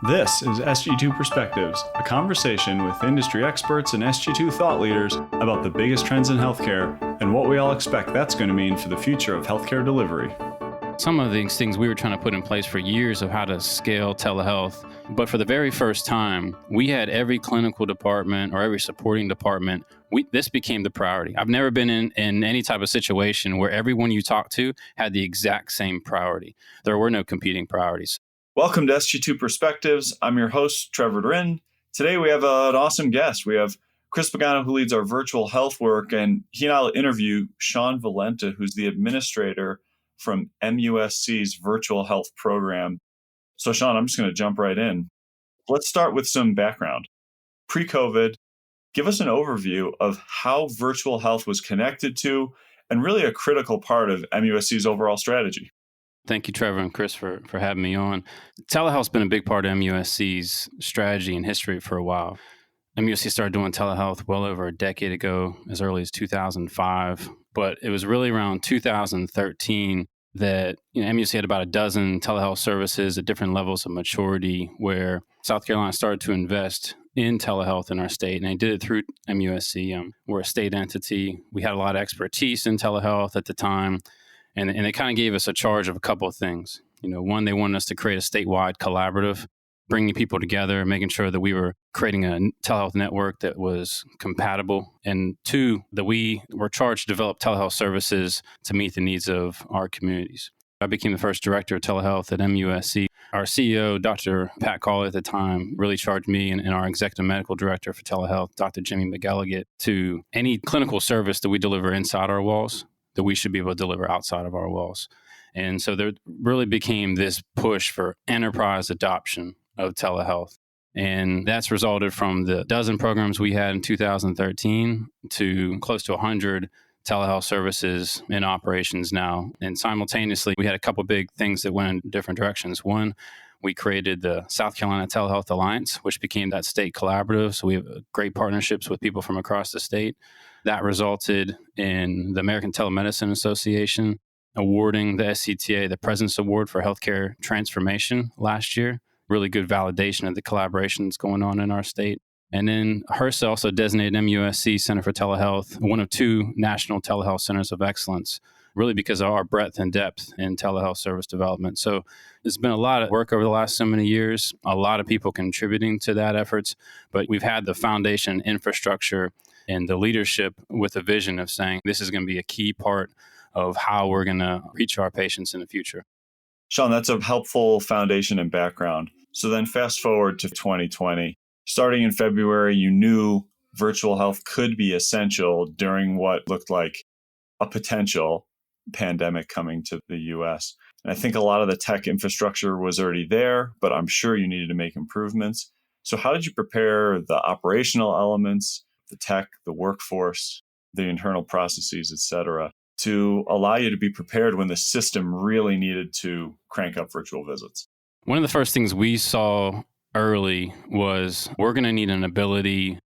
This is SG2 Perspectives, a conversation with industry experts and SG2 thought leaders about the biggest trends in healthcare and what we all expect that's going to mean for the future of healthcare delivery. Some of these things we were trying to put in place for years of how to scale telehealth, but for the very first time, we had every clinical department or every supporting department, this became the priority. I've never been in any type of situation where everyone you talk to had the exact same priority. There were no competing priorities. Welcome to SG2 Perspectives. I'm your host, Trevor and Sg2. Today we have an awesome guest. We have Chris Pagano, who leads our virtual health work, and he and I will interview Shawn Valenta, who's the administrator from MUSC's virtual health program. So Shawn, I'm just going to jump right in. Let's start with some background. Pre-COVID, give us an overview of how virtual health was connected to and really a critical part of MUSC's overall strategy. Thank you, Trevor and Chris, for having me on. Telehealth's been a big part of MUSC's strategy and history for a while. MUSC started doing telehealth well over a decade ago, as early as 2005. But it was really around 2013 that MUSC had about a dozen telehealth services at different levels of maturity, where South Carolina started to invest in telehealth in our state, and they did it through MUSC. We're a state entity. We had a lot of expertise in telehealth at the time. And they kind of gave us a charge of a couple of things. One, they wanted us to create a statewide collaborative, bringing people together, making sure that we were creating a telehealth network that was compatible. And two, that we were charged to develop telehealth services to meet the needs of our communities. I became the first director of telehealth at MUSC. Our CEO, Dr. Pat Cawley at the time, really charged me and our executive medical director for telehealth, Dr. Jimmy McElligott, to any clinical service that we deliver inside our walls, that we should be able to deliver outside of our walls. And so there really became this push for enterprise adoption of telehealth. And that's resulted from the dozen programs we had in 2013 to close to 100 telehealth services in operations now. And simultaneously, we had a couple big things that went in different directions. One, we created the South Carolina Telehealth Alliance, which became that state collaborative. So we have great partnerships with people from across the state. That resulted in the American Telemedicine Association awarding the SCTA the President's Award for Healthcare Transformation last year. Really good validation of the collaborations going on in our state. And then HRSA also designated MUSC Center for Telehealth one of two national telehealth centers of excellence, really because of our breadth and depth in telehealth service development. So there's been a lot of work over the last so many years, a lot of people contributing to that efforts, but we've had the foundation infrastructure and the leadership with a vision of saying this is going to be a key part of how we're going to reach our patients in the future. Shawn, that's a helpful foundation and background. So then fast forward to 2020. Starting in February, you knew virtual health could be essential during what looked like a potential pandemic coming to the U.S. And I think a lot of the tech infrastructure was already there, but I'm sure you needed to make improvements. So how did you prepare the operational elements, the tech, the workforce, the internal processes, et cetera, to allow you to be prepared when the system really needed to crank up virtual visits? One of the first things we saw early was we're going to need an ability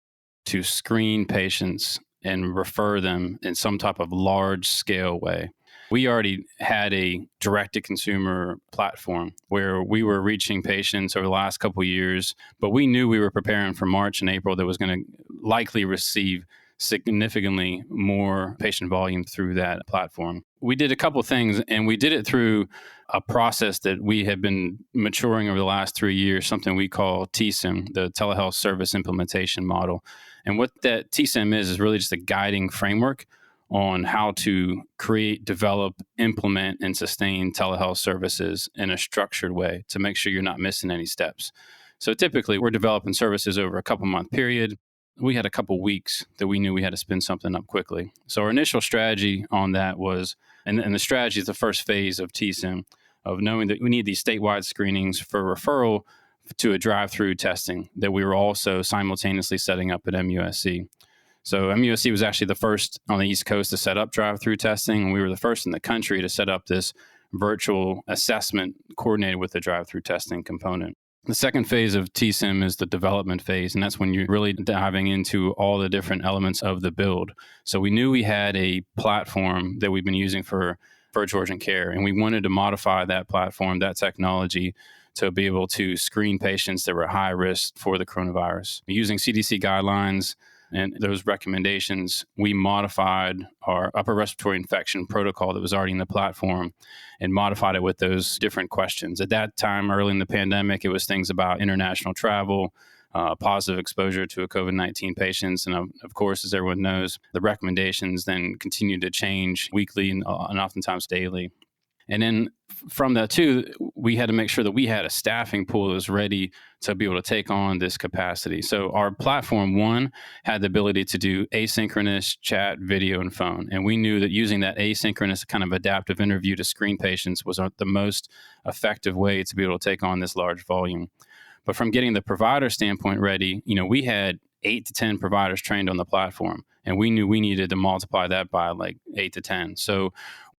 to screen patients and refer them in some type of large scale way. We already had a direct-to-consumer platform where we were reaching patients over the last couple of years, but we knew we were preparing for March and April that was going to likely receive significantly more patient volume through that platform. We did a couple of things, and we did it through a process that we have been maturing over the last 3 years, something we call TSIM, the Telehealth Service Implementation Model. And what that TSIM is really just a guiding framework on how to create, develop, implement, and sustain telehealth services in a structured way to make sure you're not missing any steps. So typically, we're developing services over a couple-month period. We had a couple weeks that we knew we had to spin something up quickly. So our initial strategy on that was, and the strategy is the first phase of TSIM, of knowing that we need these statewide screenings for referral to a drive-through testing that we were also simultaneously setting up at MUSC. So MUSC was actually the first on the East Coast to set up drive-through testing, and we were the first in the country to set up this virtual assessment coordinated with the drive-through testing component. The second phase of TSIM is the development phase, and that's when you're really diving into all the different elements of the build. So we knew we had a platform that we've been using for virtual urgent care. And we wanted to modify that platform, that technology, to be able to screen patients that were high risk for the coronavirus. Using CDC guidelines and those recommendations, we modified our upper respiratory infection protocol that was already in the platform and modified it with those different questions. At that time, early in the pandemic, it was things about international travel, positive exposure to a COVID-19 patients. And of course, as everyone knows, the recommendations then continue to change weekly and oftentimes daily. And then from that too, we had to make sure that we had a staffing pool that was ready to be able to take on this capacity. So our platform, one, had the ability to do asynchronous chat, video, and phone. And we knew that using that asynchronous kind of adaptive interview to screen patients was the most effective way to be able to take on this large volume. But from getting the provider standpoint ready, we had 8 to 10 providers trained on the platform, and we knew we needed to multiply that by like 8 to 10. So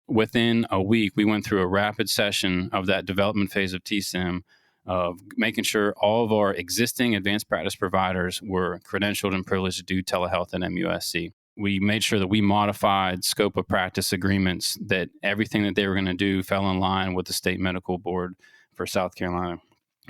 within a week, we went through a rapid session of that development phase of TSIM, of making sure all of our existing advanced practice providers were credentialed and privileged to do telehealth at MUSC. We made sure that we modified scope of practice agreements, that everything that they were going to do fell in line with the state medical board for South Carolina.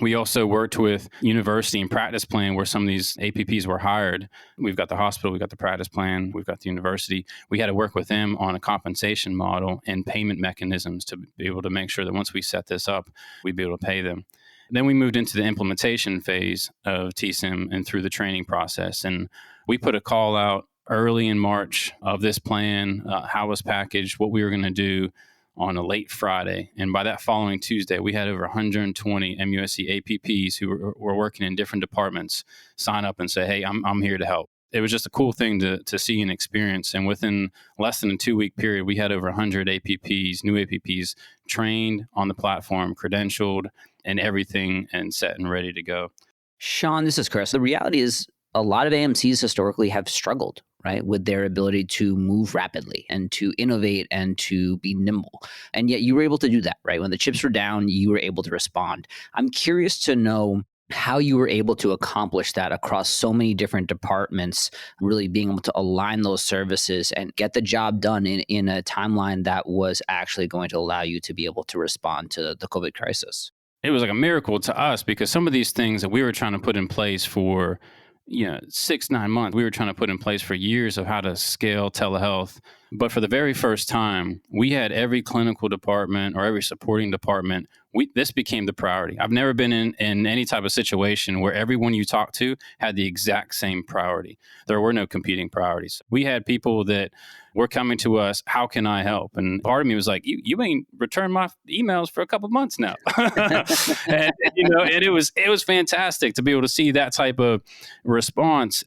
We also worked with university and practice plan where some of these APPs were hired. We've got the hospital, we've got the practice plan, we've got the university. We had to work with them on a compensation model and payment mechanisms to be able to make sure that once we set this up, we'd be able to pay them. Then we moved into the implementation phase of TSIM and through the training process. And we put a call out early in March of this plan, how it was packaged, what we were going to do on a late Friday. And by that following Tuesday, we had over 120 MUSC APPs who were working in different departments sign up and say, hey, I'm here to help. It was just a cool thing to see and experience. And within less than a 2-week period, we had over 100 APPs, new APPs, trained on the platform, credentialed, and everything, and set and ready to go. Shawn, this is Chris. The reality is a lot of AMCs historically have struggled, right, with their ability to move rapidly and to innovate and to be nimble. And yet you were able to do that, right? When the chips were down, you were able to respond. I'm curious to know how you were able to accomplish that across so many different departments, really being able to align those services and get the job done in a timeline that was actually going to allow you to be able to respond to the COVID crisis. It was like a miracle to us because some of these things that we were trying to put in place for 6-9 months, we were trying to put in place for years of how to scale telehealth. But for the very first time, we had every clinical department or every supporting department. This became the priority. I've never been in any type of situation where everyone you talk to had the exact same priority. There were no competing priorities. We had people that were coming to us, how can I help? And part of me was like, you ain't returned my emails for a couple months now. and it was fantastic to be able to see that type of response.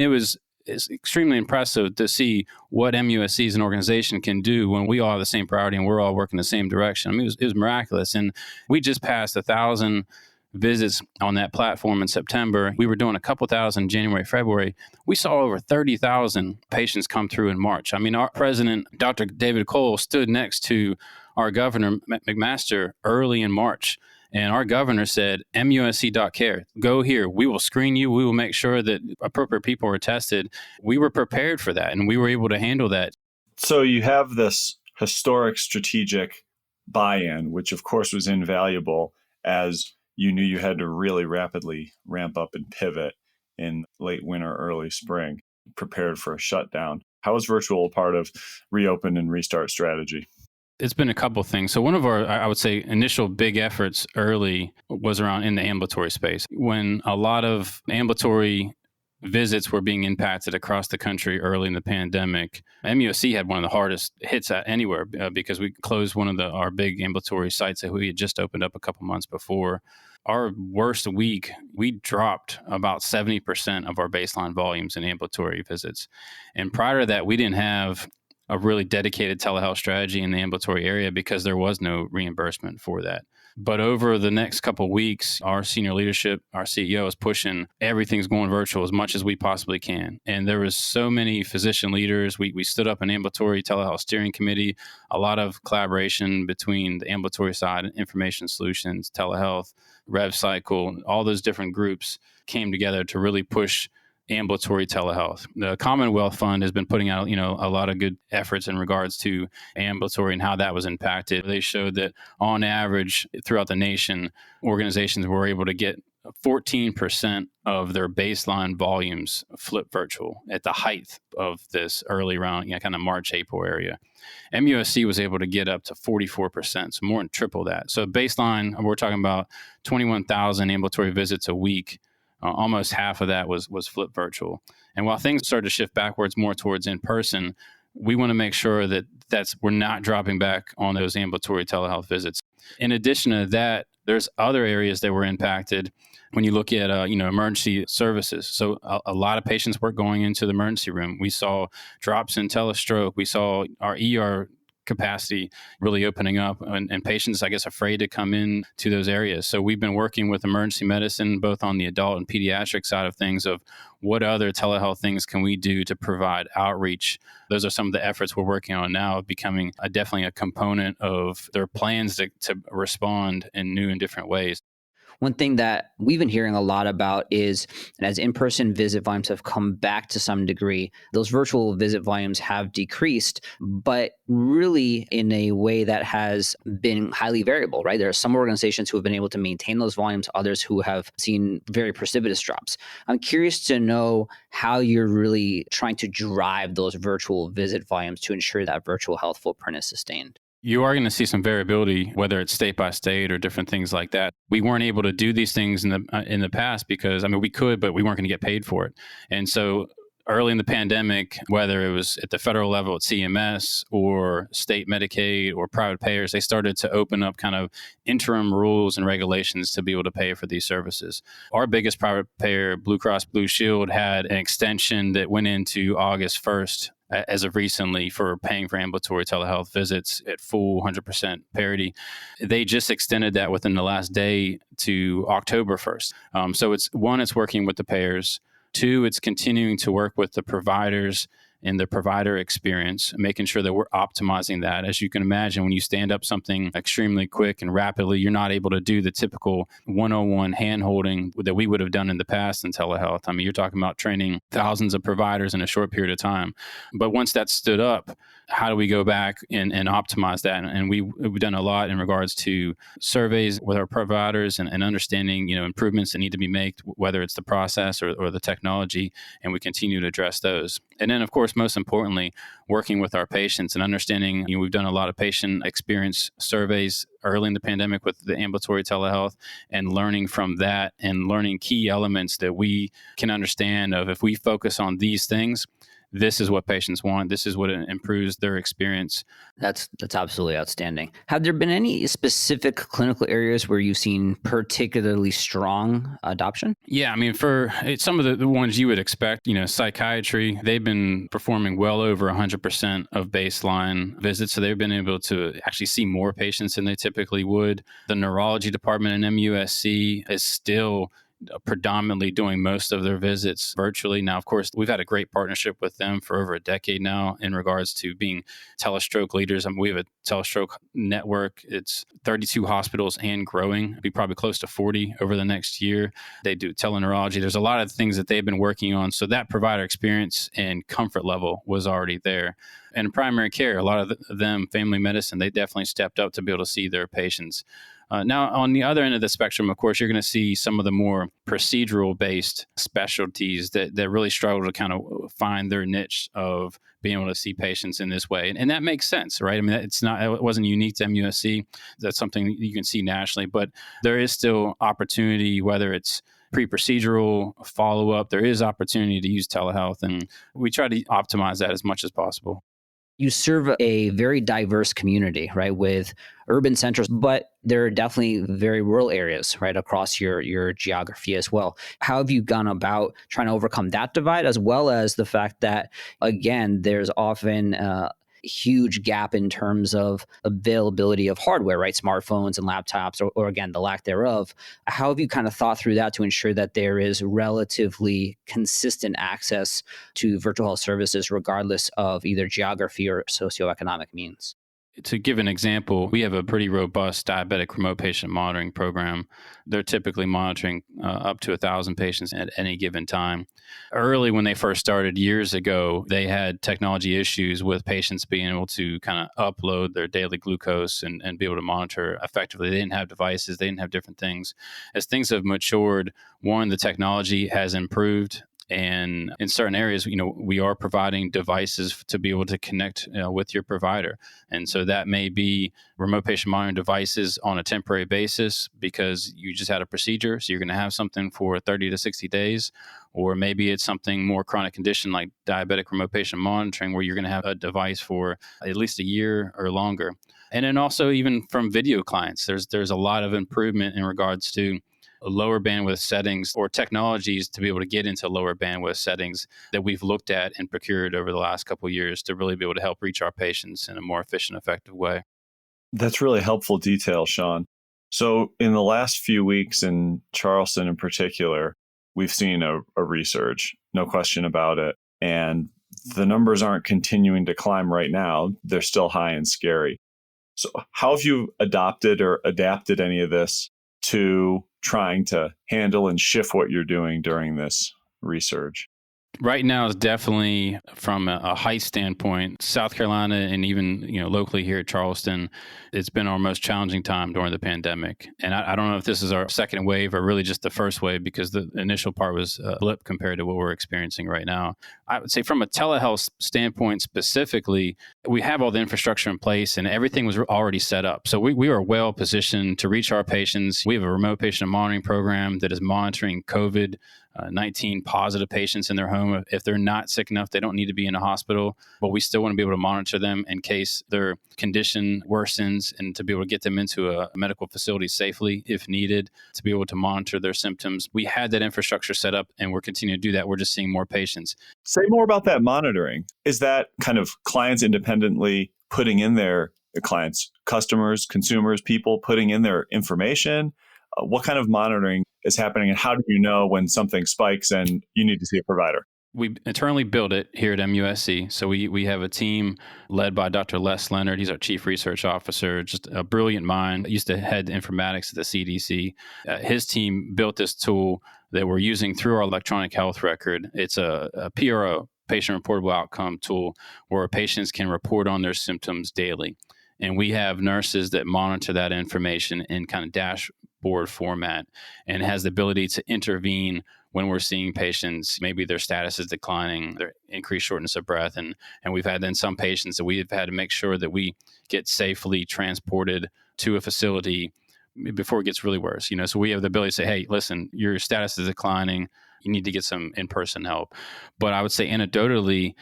It's extremely impressive to see what MUSC as an organization can do when we all have the same priority and we're all working the same direction. I mean, it was miraculous. And we just passed 1,000 visits on that platform in September. We were doing a couple thousand January, February. We saw over 30,000 patients come through in March. I mean, our president, Dr. David Cole, stood next to our governor, McMaster, early in March. And our governor said, MUSC.care, go here. We will screen you. We will make sure that appropriate people are tested. We were prepared for that, and we were able to handle that. So you have this historic strategic buy-in, which of course was invaluable as you knew you had to really rapidly ramp up and pivot in late winter, early spring, prepared for a shutdown. How was virtual a part of reopen and restart strategy? It's been a couple of things. So one of our, I would say, initial big efforts early was around in the ambulatory space. When a lot of ambulatory visits were being impacted across the country early in the pandemic, MUSC had one of the hardest hits anywhere because we closed one of our big ambulatory sites that we had just opened up a couple months before. Our worst week, we dropped about 70% of our baseline volumes in ambulatory visits. And prior to that, we didn't have a really dedicated telehealth strategy in the ambulatory area because there was no reimbursement for that. But over the next couple of weeks, our senior leadership, our CEO is pushing everything's going virtual as much as we possibly can. And there was so many physician leaders. We stood up an ambulatory telehealth steering committee, a lot of collaboration between the ambulatory side, information solutions, telehealth, rev cycle, all those different groups came together to really push ambulatory telehealth. The Commonwealth Fund has been putting out, a lot of good efforts in regards to ambulatory and how that was impacted. They showed that on average throughout the nation, organizations were able to get 14% of their baseline volumes flip virtual at the height of this early around, kind of March, April area. MUSC was able to get up to 44%, so more than triple that. So baseline, we're talking about 21,000 ambulatory visits a week. Almost half of that was flip virtual. And while things started to shift backwards more towards in person, we want to make sure that we're not dropping back on those ambulatory telehealth visits. In addition to that, there's other areas that were impacted when you look at emergency services. So a lot of patients were going into the emergency room. We saw drops in telestroke. We saw our ER capacity really opening up, and patients, I guess, afraid to come in to those areas. So we've been working with emergency medicine, both on the adult and pediatric side of things, of what other telehealth things can we do to provide outreach. Those are some of the efforts we're working on now, becoming definitely a component of their plans to respond in new and different ways. One thing that we've been hearing a lot about is, as in-person visit volumes have come back to some degree, those virtual visit volumes have decreased, but really in a way that has been highly variable, right? There are some organizations who have been able to maintain those volumes, others who have seen very precipitous drops. I'm curious to know how you're really trying to drive those virtual visit volumes to ensure that virtual health footprint is sustained. You are going to see some variability, whether it's state by state or different things like that. We weren't able to do these things in the past because, we could, but we weren't going to get paid for it. And so early in the pandemic, whether it was at the federal level at CMS or state Medicaid or private payers, they started to open up kind of interim rules and regulations to be able to pay for these services. Our biggest private payer, Blue Cross Blue Shield, had an extension that went into August 1st as of recently for paying for ambulatory telehealth visits at full 100% parity. They just extended that within the last day to October 1st. So it's working with the payers. Two, it's continuing to work with the providers in the provider experience, making sure that we're optimizing that. As you can imagine, when you stand up something extremely quick and rapidly, you're not able to do the typical one-on-one hand-holding that we would have done in the past in telehealth. You're talking about training thousands of providers in a short period of time. But once that stood up, how do we go back and optimize that? And we've done a lot in regards to surveys with our providers and understanding, improvements that need to be made, whether it's the process or the technology, and we continue to address those. And then, of course, most importantly, working with our patients and understanding, we've done a lot of patient experience surveys early in the pandemic with the ambulatory telehealth, and learning from that and learning key elements that we can understand of if we focus on these things, this is what patients want. This is what improves their experience. That's absolutely outstanding. Have there been any specific clinical areas where you've seen particularly strong adoption? Yeah, for some of the ones you would expect, psychiatry, they've been performing well over 100% of baseline visits. So they've been able to actually see more patients than they typically would. The neurology department in MUSC is still predominantly doing most of their visits virtually. Now, of course, we've had a great partnership with them for over a decade now in regards to being telestroke leaders. We have a telestroke network. It's 32 hospitals and growing. It'll be probably close to 40 over the next year. They do teleneurology. There's a lot of things that they've been working on. So that provider experience and comfort level was already there. And primary care, a lot of them, family medicine, they definitely stepped up to be able to see their patients. Now, on the other end of the spectrum, of course, you're going to see some of the more procedural-based specialties that really struggle to kind of find their niche of being able to see patients in this way. And that makes sense, right? It wasn't unique to MUSC. That's something you can see nationally, but there is still opportunity, whether it's pre-procedural follow-up, there is opportunity to use telehealth, and we try to optimize that as much as possible. You serve a very diverse community, right, with urban centers, but there are definitely very rural areas, right, across your geography as well. How have you gone about trying to overcome that divide, as well as the fact that, again, there's often huge gap in terms of availability of hardware, right? Smartphones and laptops, or again, the lack thereof. How have you kind of thought through that to ensure that there is relatively consistent access to virtual health services, regardless of either geography or socioeconomic means? To give an example, we have a pretty robust diabetic remote patient monitoring program. They're typically monitoring up to 1,000 patients at any given time. Early when they first started years ago, they had technology issues with patients being able to kind of upload their daily glucose and be able to monitor effectively. They didn't have devices. They didn't have different things. As things have matured, one, the technology has improved. And in certain areas, we are providing devices to be able to connect with your provider. And so that may be remote patient monitoring devices on a temporary basis because you just had a procedure. So you're going to have something for 30 to 60 days. Or maybe it's something more chronic condition like diabetic remote patient monitoring where you're going to have a device for at least a year or longer. And then also even from video clients, there's a lot of improvement in regards to lower bandwidth settings or technologies to be able to get into lower bandwidth settings that we've looked at and procured over the last couple of years to really be able to help reach our patients in a more efficient, effective way. That's really helpful detail, Shawn. So in the last few weeks in Charleston in particular, we've seen a resurge, no question about it. And the numbers aren't continuing to climb right now. They're still high and scary. So how have you adopted or adapted any of this to trying to handle and shift what you're doing during this resurge? Right now is definitely from a height standpoint, South Carolina and even locally here at Charleston, it's been our most challenging time during the pandemic. And I don't know if this is our second wave or really just the first wave because the initial part was a blip compared to what we're experiencing right now. I would say from a telehealth standpoint specifically, we have all the infrastructure in place and everything was already set up. So we are well positioned to reach our patients. We have a remote patient monitoring program that is monitoring COVID-19 positive patients in their home. If they're not sick enough, they don't need to be in a hospital, but we still want to be able to monitor them in case their condition worsens and to be able to get them into a medical facility safely if needed, to be able to monitor their symptoms. We had that infrastructure set up and we're continuing to do that. We're just seeing more patients. Say more about that monitoring. Is that kind of clients independently putting in their clients, customers, consumers, people putting in their information? What kind of monitoring is happening and how do you know when something spikes and you need to see a provider? We internally built it here at MUSC. So we have a team led by Dr. Les Leonard. He's our chief research officer, just a brilliant mind. He used to head informatics at the CDC. His team built this tool that we're using through our electronic health record. It's a PRO, patient reportable outcome tool, where patients can report on their symptoms daily. And we have nurses that monitor that information in kind of dashboard format and has the ability to intervene when we're seeing patients, maybe their status is declining, their increased shortness of breath. And we've had then some patients that we've had to make sure that we get safely transported to a facility before it gets really worse. So we have the ability to say, hey, listen, your status is declining. You need to get some in-person help. But I would say anecdotally,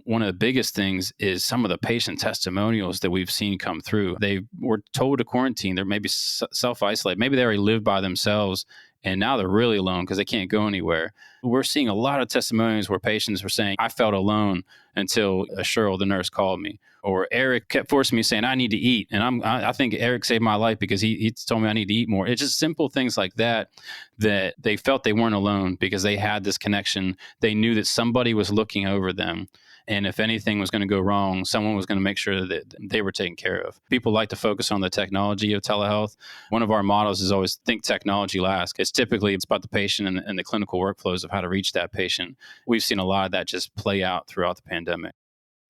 one of the biggest things is some of the patient testimonials that we've seen come through. They were told to quarantine. They're maybe self-isolate. Maybe they already live by themselves, and now they're really alone because they can't go anywhere. We're seeing a lot of testimonials where patients were saying, I felt alone until Cheryl, the nurse, called me. Or Eric kept forcing me saying, I need to eat. And I think Eric saved my life because he told me I need to eat more. It's just simple things like that they felt they weren't alone because they had this connection. They knew that somebody was looking over them. And if anything was going to go wrong, someone was going to make sure that they were taken care of. People like to focus on the technology of telehealth. One of our mottos is always think technology last. It's about the patient and the clinical workflows of how to reach that patient. We've seen a lot of that just play out throughout the pandemic.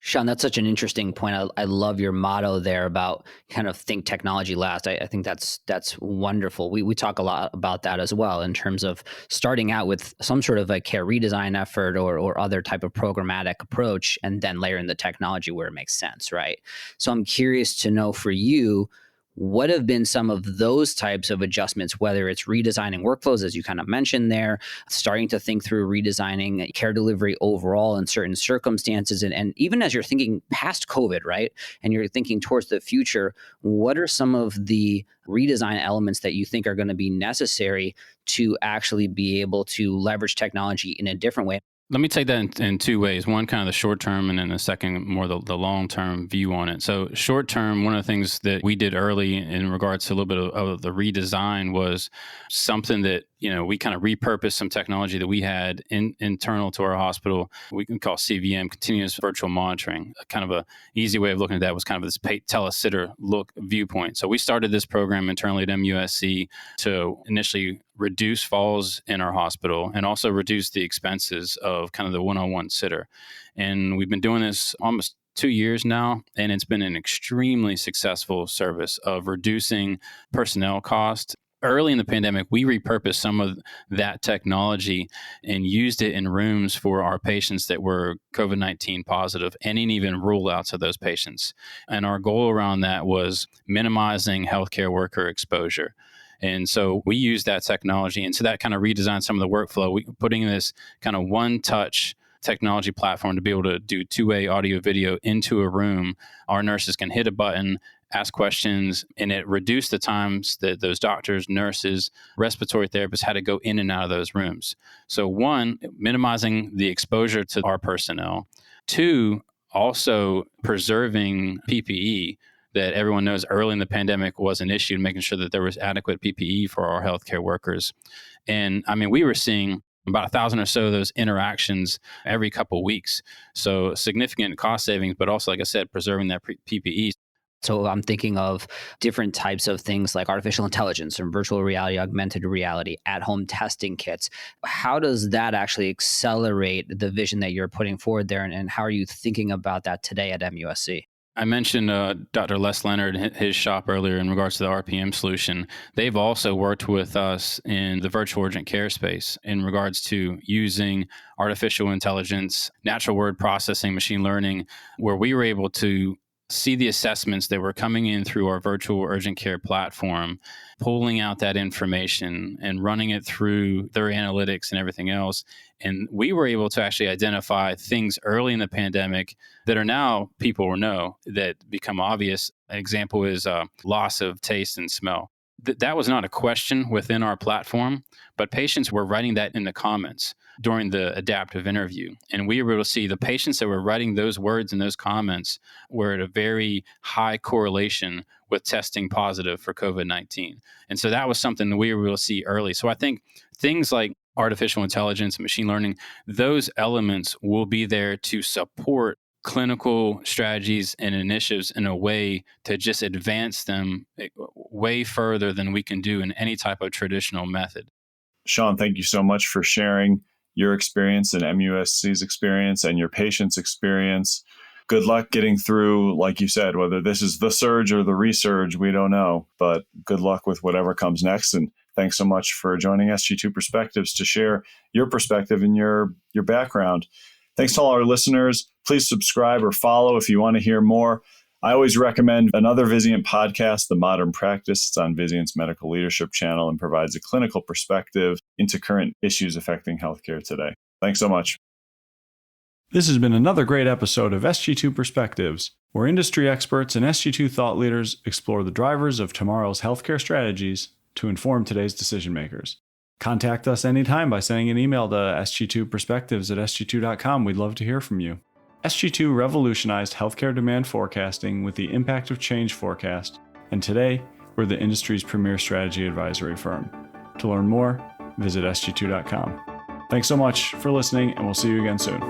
Shawn, that's such an interesting point. I love your motto there about kind of think technology last. I think that's wonderful. We talk a lot about that as well in terms of starting out with some sort of a care redesign effort or other type of programmatic approach and then layering the technology where it makes sense, right? So I'm curious to know for you, what have been some of those types of adjustments, whether it's redesigning workflows, as you kind of mentioned there, starting to think through redesigning care delivery overall in certain circumstances, and even as you're thinking past COVID, right? And you're thinking towards the future, what are some of the redesign elements that you think are going to be necessary to actually be able to leverage technology in a different way? Let me take that in two ways. One, kind of the short term, and then the second, more the long term view on it. So short term, one of the things that we did early in regards to a little bit of the redesign was something that, we kind of repurposed some technology that we had internal to our hospital. We can call CVM, continuous virtual monitoring. Kind of a easy way of looking at that was kind of this telesitter look viewpoint. So we started this program internally at MUSC to initially reduce falls in our hospital and also reduce the expenses of kind of the one-on-one sitter. And we've been doing this almost 2 years now, and it's been an extremely successful service of reducing personnel cost. Early in the pandemic, we repurposed some of that technology and used it in rooms for our patients that were COVID-19 positive and even rule outs of those patients. And our goal around that was minimizing healthcare worker exposure. And so we used that technology. And so that kind of redesigned some of the workflow, putting this kind of one-touch technology platform to be able to do two-way audio video into a room. Our nurses can hit a button, ask questions, and it reduced the times that those doctors, nurses, respiratory therapists had to go in and out of those rooms. So one, minimizing the exposure to our personnel. Two, also preserving PPE that everyone knows early in the pandemic was an issue, making sure that there was adequate PPE for our healthcare workers. And I mean, we were seeing about 1,000 or so of those interactions every couple of weeks. So significant cost savings, but also, like I said, preserving that PPE. So I'm thinking of different types of things like artificial intelligence and virtual reality, augmented reality, at-home testing kits. How does that actually accelerate the vision that you're putting forward there? And how are you thinking about that today at MUSC? I mentioned Dr. Les Leonard, his shop earlier in regards to the RPM solution. They've also worked with us in the virtual urgent care space in regards to using artificial intelligence, natural word processing, machine learning, where we were able to see the assessments that were coming in through our virtual urgent care platform, pulling out that information and running it through their analytics and everything else. And we were able to actually identify things early in the pandemic that are now people will know that become obvious. An example is loss of taste and smell. That was not a question within our platform, but patients were writing that in the comments during the adaptive interview. And we were able to see the patients that were writing those words in those comments were at a very high correlation with testing positive for COVID-19. And so that was something that we were able to see early. So I think things like artificial intelligence and machine learning, those elements will be there to support clinical strategies and initiatives in a way to just advance them way further than we can do in any type of traditional method. Shawn, thank you so much for sharing your experience and MUSC's experience and your patient's experience. Good luck getting through, like you said, whether this is the surge or the resurge, we don't know, but good luck with whatever comes next. And thanks so much for joining SG2 Perspectives to share your perspective and your background. Thanks to all our listeners. Please subscribe or follow if you want to hear more. I always recommend another Vizient podcast, The Modern Practice. It's on Vizient's Medical Leadership channel and provides a clinical perspective into current issues affecting healthcare today. Thanks so much. This has been another great episode of SG2 Perspectives, where industry experts and SG2 thought leaders explore the drivers of tomorrow's healthcare strategies to inform today's decision makers. Contact us anytime by sending an email to sg2perspectives@sg2.com. We'd love to hear from you. SG2 revolutionized healthcare demand forecasting with the Impact of Change forecast, and today we're the industry's premier strategy advisory firm. To learn more, visit sg2.com. Thanks so much for listening, and we'll see you again soon.